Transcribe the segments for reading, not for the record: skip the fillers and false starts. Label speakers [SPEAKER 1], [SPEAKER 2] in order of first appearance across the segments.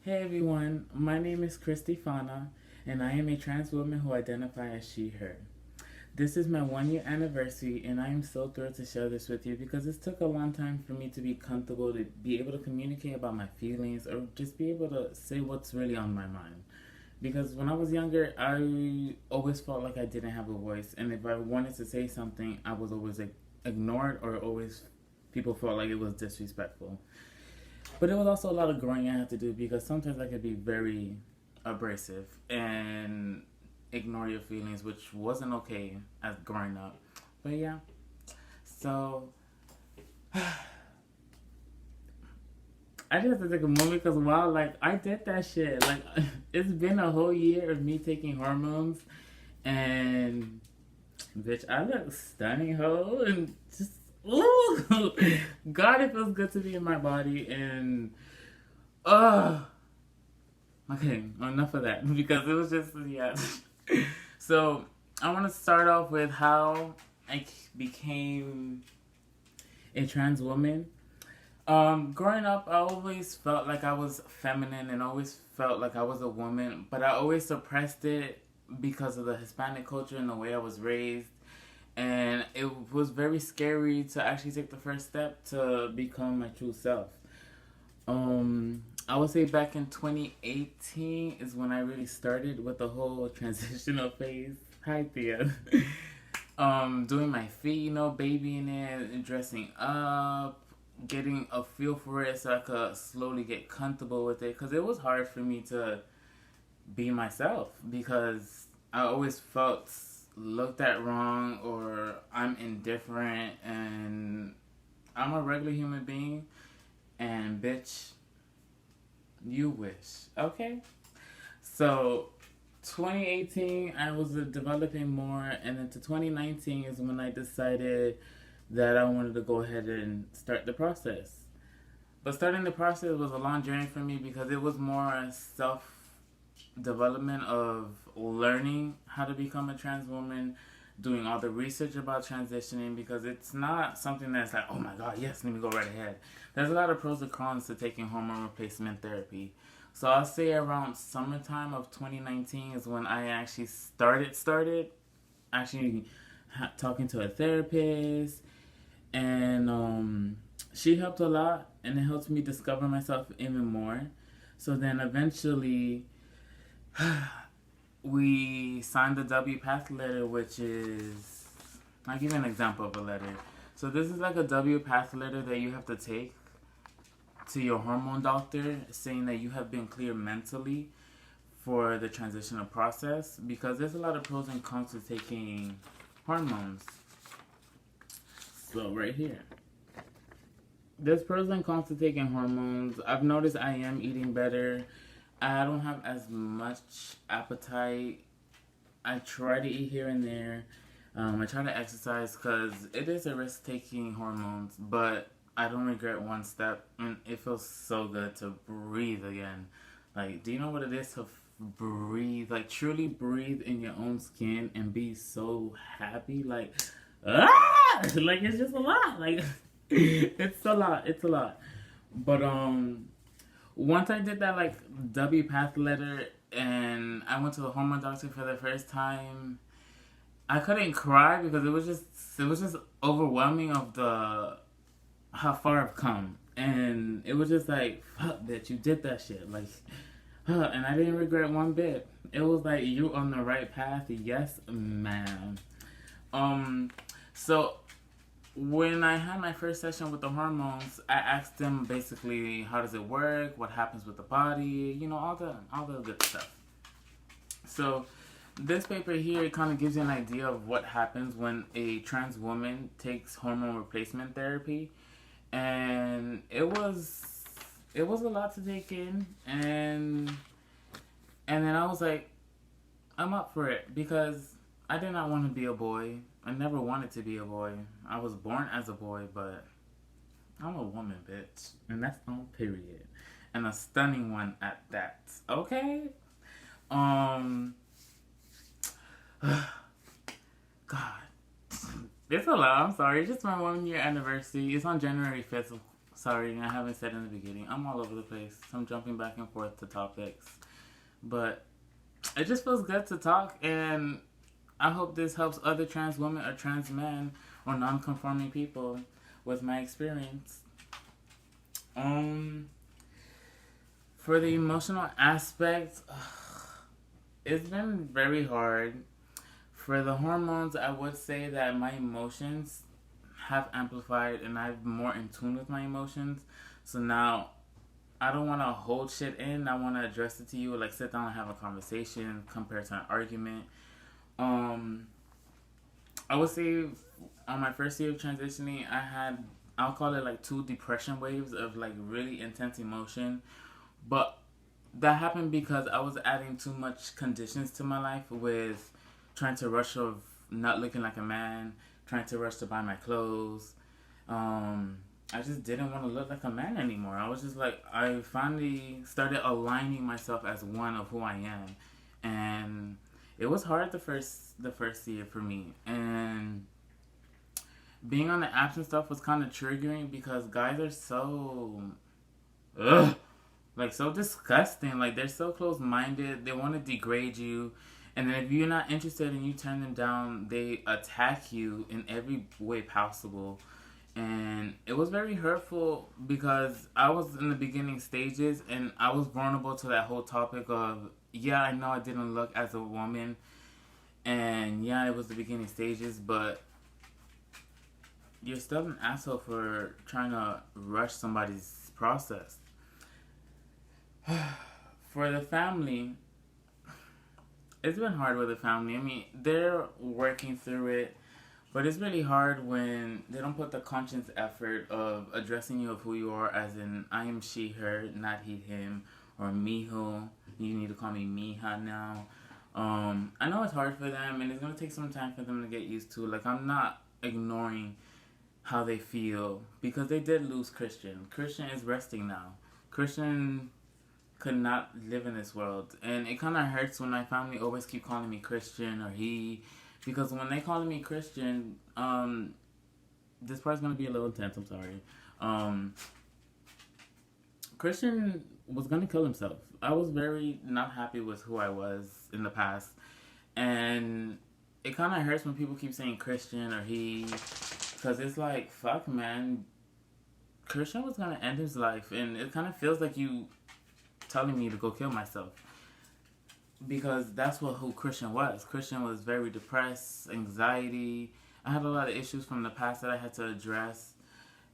[SPEAKER 1] Hey everyone, my name is Cristy Fana, and I am a trans woman who identifies as she, her. This is my 1 year anniversary, and I am so thrilled to share this with you because it took a long time for me to be comfortable to be able to communicate about my feelings or just be able to say what's really on my mind. Because when I was younger, I always felt like I didn't have a voice, and if I wanted to say something, I was always ignored or always people felt like it was disrespectful. But it was also a lot of growing I had to do because sometimes I could be very abrasive and ignore your feelings, which wasn't okay as growing up. But yeah, so I just have to take a moment because wow, like I did that shit. Like it's been a whole year of me taking hormones, and bitch, I look stunning, ho, and just ooh, God, it feels good to be in my body, and okay, enough of that because it was just yeah. So I want to start off with how I became a trans woman. Growing up, I always felt like I was feminine and always felt like I was a woman, but I always suppressed it because of the Hispanic culture and the way I was raised. And it was very scary to actually take the first step to become my true self. I would say back in 2018 is when I really started with the whole transitional phase. Hi, Thea. Doing my feet, babying it, dressing up, getting a feel for it so I could slowly get comfortable with it. Because it was hard for me to be myself because I always felt looked at wrong or I'm indifferent and I'm a regular human being and bitch, you wish. Okay? So 2018 I was developing more, and then to 2019 is when I decided that I wanted to go ahead and start the process. But starting the process was a long journey for me because it was more self development of learning how to become a trans woman, doing all the research about transitioning because it's not something that's like, oh my god, yes, let me go right ahead. There's a lot of pros and cons to taking hormone replacement therapy. So I'll say around summertime of 2019 is when I actually started actually talking to a therapist, and she helped a lot, and it helped me discover myself even more. So then eventually we signed the W Path letter, which is, I'll give you an example of a letter. So this is like a W Path letter that you have to take to your hormone doctor saying that you have been clear mentally for the transitional process because there's a lot of pros and cons to taking hormones. So right here. There's pros and cons to taking hormones. I've noticed I am eating better. I don't have as much appetite. I try to eat here and there. I try to exercise because it is a risk taking hormones, but I don't regret one step. And it feels so good to breathe again. Like, do you know what it is to breathe? Like, truly breathe in your own skin and be so happy. Like, like it's just a lot. Like, it's a lot. It's a lot. But once I did that like W Path letter and I went to the hormone doctor for the first time, I couldn't cry because it was just overwhelming of the how far I've come. And it was just like, fuck bitch, you did that shit. Like and I didn't regret one bit. It was like you on the right path, yes, ma'am. So when I had my first session with the hormones, I asked them basically how does it work, what happens with the body, all the good stuff. So this paper here it kind of gives you an idea of what happens when a trans woman takes hormone replacement therapy, and it was a lot to take in, and then I was like, I'm up for it because I did not want to be a boy. I never wanted to be a boy. I was born as a boy, but I'm a woman, bitch. And that's on period. And a stunning one at that. Okay? Um God. It's a lot. I'm sorry. It's just my 1 year anniversary. It's on January 5th. Sorry, I haven't said in the beginning. I'm all over the place. I'm jumping back and forth to topics. But it just feels good to talk, and I hope this helps other trans women or trans men or non-conforming people with my experience. Um, for the emotional aspect, it's been very hard. For the hormones, I would say that my emotions have amplified and I'm more in tune with my emotions. So now I don't want to hold shit in. I want to address it to you, like sit down and have a conversation compared to an argument. Um, I would say on my first year of transitioning, I'll call it like two depression waves of like really intense emotion. But that happened because I was adding too much conditions to my life with trying to rush of not looking like a man, trying to rush to buy my clothes. I just didn't want to look like a man anymore. I was just like, I finally started aligning myself as one of who I am, and it was hard the first year for me. And being on the apps and stuff was kind of triggering because guys are so, ugh, like so disgusting. Like they're so close minded. They want to degrade you. And then if you're not interested and you turn them down, they attack you in every way possible. And it was very hurtful because I was in the beginning stages and I was vulnerable to that whole topic of, yeah, I know I didn't look as a woman. And yeah, it was the beginning stages, but you're still an asshole for trying to rush somebody's process. For the family, it's been hard with the family. I mean, they're working through it, but it's really hard when they don't put the conscious effort of addressing you of who you are, as in I am she, her, not he, him, or mijo. You need to call me mija now. I know it's hard for them, and it's gonna take some time for them to get used to. Like, I'm not ignoring how they feel because they did lose Christian. Christian is resting now. Christian could not live in this world, and it kind of hurts when my family always keep calling me Christian or he, because when they call me Christian, this part's gonna be a little intense. I'm sorry. Christian was gonna kill himself. I was very not happy with who I was in the past, and it kind of hurts when people keep saying Christian or he, because it's like, fuck, man. Christian was gonna end his life, and it kind of feels like you telling me to go kill myself, because that's who Christian was. Christian was very depressed, anxiety. I had a lot of issues from the past that I had to address,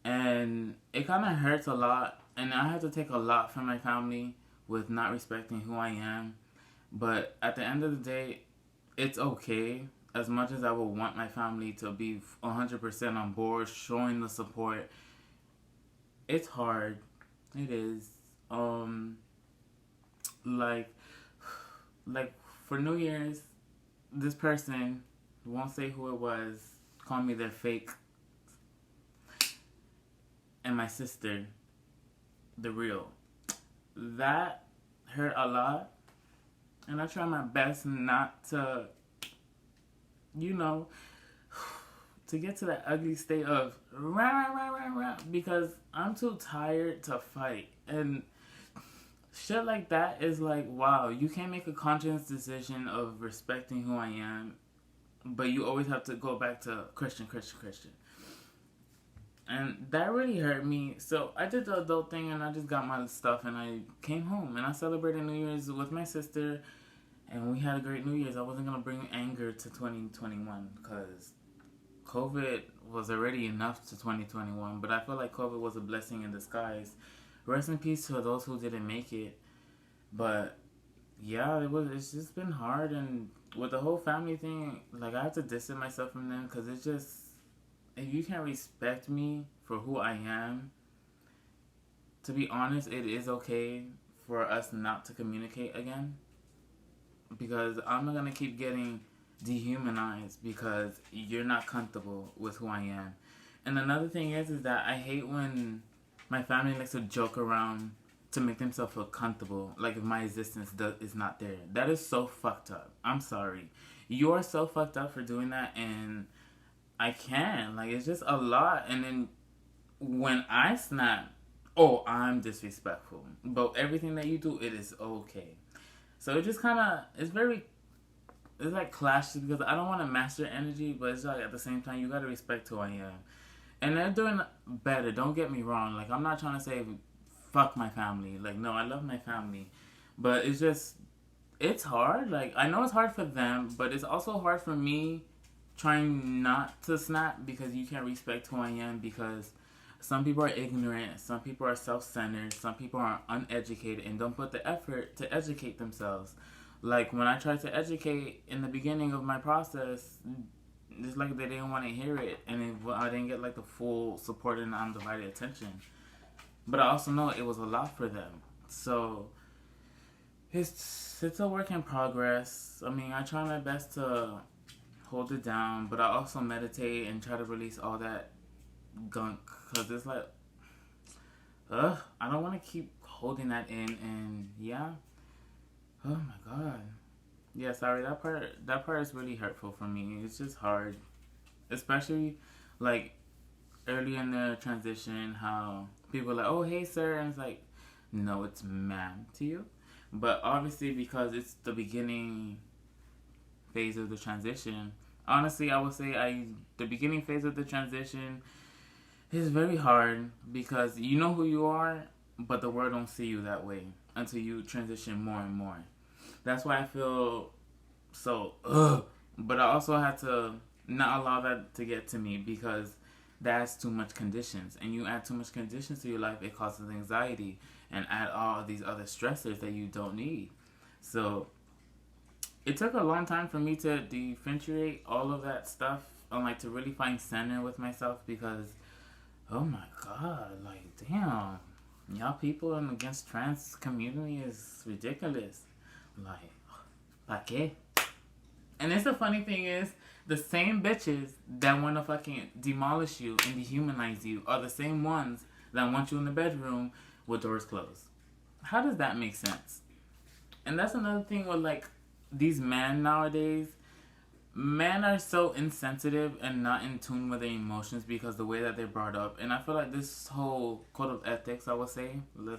[SPEAKER 1] and it kind of hurts a lot, and I had to take a lot from my family with not respecting who I am. But at the end of the day, it's okay. As much as I would want my family to be 100% on board, showing the support, it's hard. It is. Like for New Year's, this person, won't say who it was, called me their fake, and my sister the real. That hurt a lot, and I try my best not to, you know, to get to that ugly state of rah, rah, rah, rah, because I'm too tired to fight. And shit like that is like, wow, you can't make a conscious decision of respecting who I am, but you always have to go back to Christian, Christian, Christian. And that really hurt me. So I did the adult thing and I just got my stuff and I came home and I celebrated New Year's with my sister and we had a great New Year's. I wasn't going to bring anger to 2021 because COVID was already enough to 2021, but I feel like COVID was a blessing in disguise. Rest in peace to those who didn't make it. But yeah, it's just been hard, and with the whole family thing, like I have to distance myself from them because it's just, if you can't respect me for who I am, to be honest, it is okay for us not to communicate again, because I'm not gonna keep getting dehumanized because you're not comfortable with who I am. And another thing is that I hate when my family likes to joke around to make themselves feel comfortable, like if my existence is not there. That is so fucked up. I'm sorry. You are so fucked up for doing that, and I can't. Like, it's just a lot. And then when I snap, oh, I'm disrespectful. But everything that you do, it is okay. So it just kind of, it's like clashes because I don't want to master energy, but it's like at the same time, you got to respect who I am. And they're doing better, don't get me wrong. Like, I'm not trying to say fuck my family. Like, no, I love my family. But it's just, it's hard. Like, I know it's hard for them, but it's also hard for me trying not to snap because you can't respect who I am because some people are ignorant, some people are self-centered, some people are uneducated and don't put the effort to educate themselves. Like when I tried to educate in the beginning of my process, it's like they didn't want to hear it, and I didn't get like the full support and undivided attention. But I also know it was a lot for them, so it's a work in progress. I mean, I try my best to hold it down, but I also meditate and try to release all that gunk because it's like, I don't want to keep holding that in, and yeah, oh my god, yeah, sorry, that part is really hurtful for me. It's just hard, especially like early in the transition, how people are like, oh hey sir, and it's like, no, it's ma'am to you, but obviously because it's the beginning phase of the transition. Honestly, I would say the beginning phase of the transition is very hard because you know who you are, but the world don't see you that way until you transition more and more. That's why I feel so but I also had to not allow that to get to me because that's too much conditions, and you add too much conditions to your life, it causes anxiety and add all these other stressors that you don't need. So it took a long time for me to differentiate all of that stuff and like to really find center with myself because oh my god, like damn, y'all people in against trans community is ridiculous. Like, like and it's the funny thing is the same bitches that want to fucking demolish you and dehumanize you are the same ones that want you in the bedroom with doors closed. How does that make sense? And that's another thing with like these men nowadays. Men are so insensitive and not in tune with their emotions because the way that they're brought up. And I feel like this whole code of ethics, I would say, let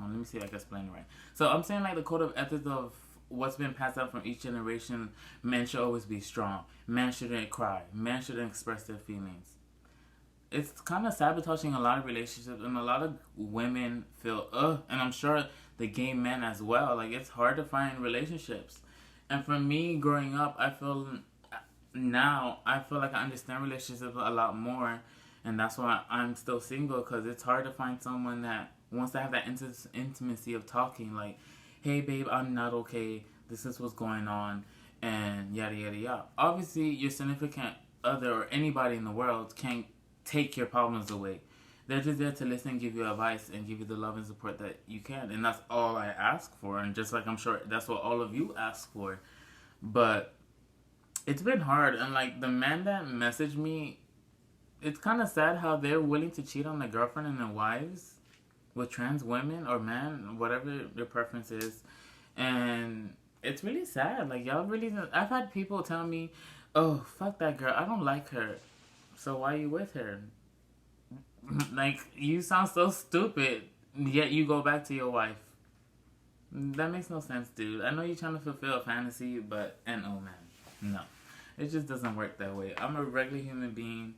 [SPEAKER 1] me see if I can explain it right. So I'm saying like the code of ethics of what's been passed out from each generation. Men should always be strong. Men shouldn't cry. Men shouldn't express their feelings. It's kind of sabotaging a lot of relationships, and a lot of women feel and I'm sure the gay men as well. Like it's hard to find relationships, and for me growing up, I feel like I understand relationships a lot more, and that's why I'm still single because it's hard to find someone that wants to have that intimacy of talking. Like, hey babe, I'm not okay. This is what's going on, and yada yada yada. Obviously, your significant other or anybody in the world can't take your problems away. They're just there to listen, give you advice, and give you the love and support that you can. And that's all I ask for. And just like I'm sure that's what all of you ask for. But it's been hard. And like the men that message me, it's kind of sad how they're willing to cheat on their girlfriend and their wives with trans women or men, whatever your preference is. And it's really sad. Like y'all really, I've had people tell me, oh, fuck that girl. I don't like her. So why are you with her? Like, you sound so stupid, yet you go back to your wife. That makes no sense, dude. I know you're trying to fulfill a fantasy, but, and oh man, no. It just doesn't work that way. I'm a regular human being,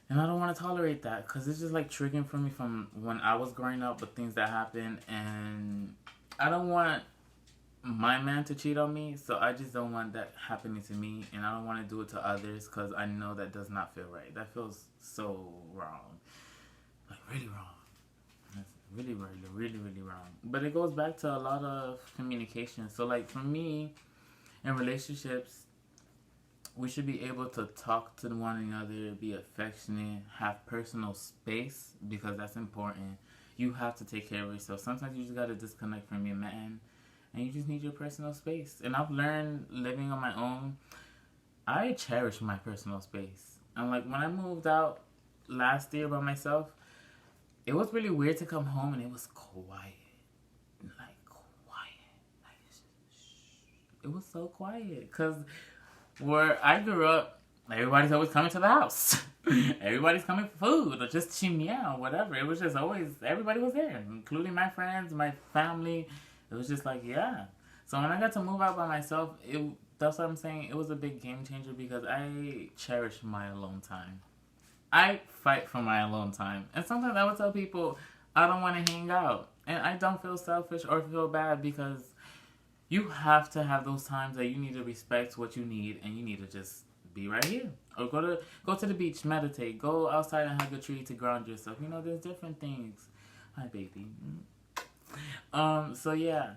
[SPEAKER 1] and I don't want to tolerate that, because it's just like triggering for me from when I was growing up with things that happened, and I don't want my man to cheat on me, so I just don't want that happening to me, and I don't want to do it to others because I know that does not feel right. That feels so wrong, like really wrong. That's really, really, really, really wrong. But it goes back to a lot of communication. So, like for me, in relationships, we should be able to talk to one another, be affectionate, have personal space because that's important. You have to take care of yourself. Sometimes you just gotta disconnect from your man. And you just need your personal space. And I've learned living on my own, I cherish my personal space. And like when I moved out last year by myself, it was really weird to come home and it was quiet. Like quiet. Like it was so quiet. Because where I grew up, everybody's always coming to the house. Everybody's coming for food or just chimia or whatever. It was just always, everybody was there, including my friends, my family. It was just like, yeah. So when I got to move out by myself, that's what I'm saying. It was a big game changer because I cherish my alone time. I fight for my alone time. And sometimes I would tell people I don't want to hang out. And I don't feel selfish or feel bad because you have to have those times that you need to respect what you need and you need to just be right here. Or go to the beach, meditate, go outside and hug a tree to ground yourself. You know, there's different things. Hi baby. So yeah.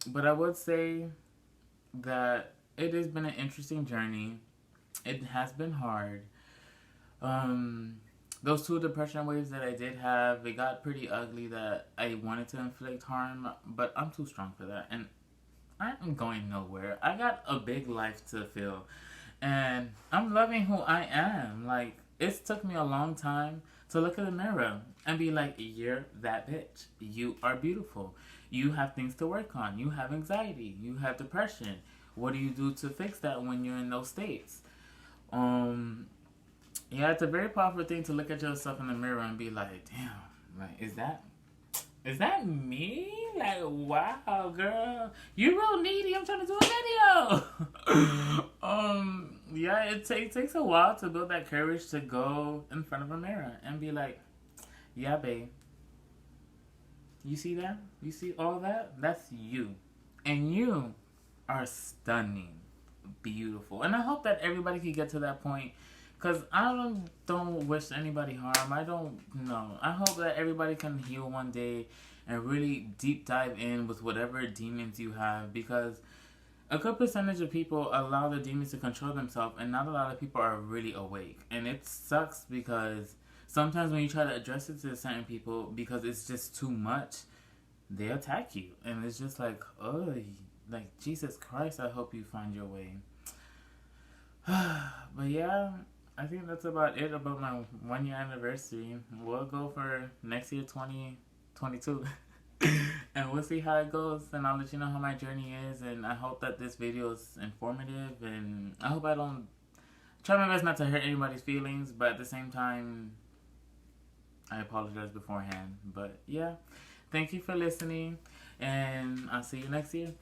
[SPEAKER 1] But I would say that it has been an interesting journey. It has been hard. Those 2 depression waves that I did have, it got pretty ugly that I wanted to inflict harm, but I'm too strong for that. And I am going nowhere. I got a big life to fill. And I'm loving who I am. Like, it's took me a long time to look in the mirror and be like, you're that bitch. You are beautiful. You have things to work on. You have anxiety. You have depression. What do you do to fix that when you're in those states? Yeah, it's a very powerful thing to look at yourself in the mirror and be like, damn, like, is that me? Like, wow, girl, you real needy. I'm trying to do a video. Yeah, it takes a while to build that courage to go in front of a mirror and be like, yeah, babe, you see that? You see all that? That's you, and you are stunning, beautiful. And I hope that everybody can get to that point. Because I don't wish anybody harm. I don't know. I hope that everybody can heal one day and really deep dive in with whatever demons you have. Because a good percentage of people allow the demons to control themselves, and not a lot of people are really awake. And it sucks because sometimes when you try to address it to certain people, because it's just too much, they attack you. And it's just like, oh, like, Jesus Christ, I hope you find your way. But yeah, I think that's about it about my 1 year anniversary. We'll go for next year, 2022. And we'll see how it goes. And I'll let you know how my journey is. And I hope that this video is informative. And I hope I don't try my best not to hurt anybody's feelings. But at the same time, I apologize beforehand. But yeah, thank you for listening. And I'll see you next year.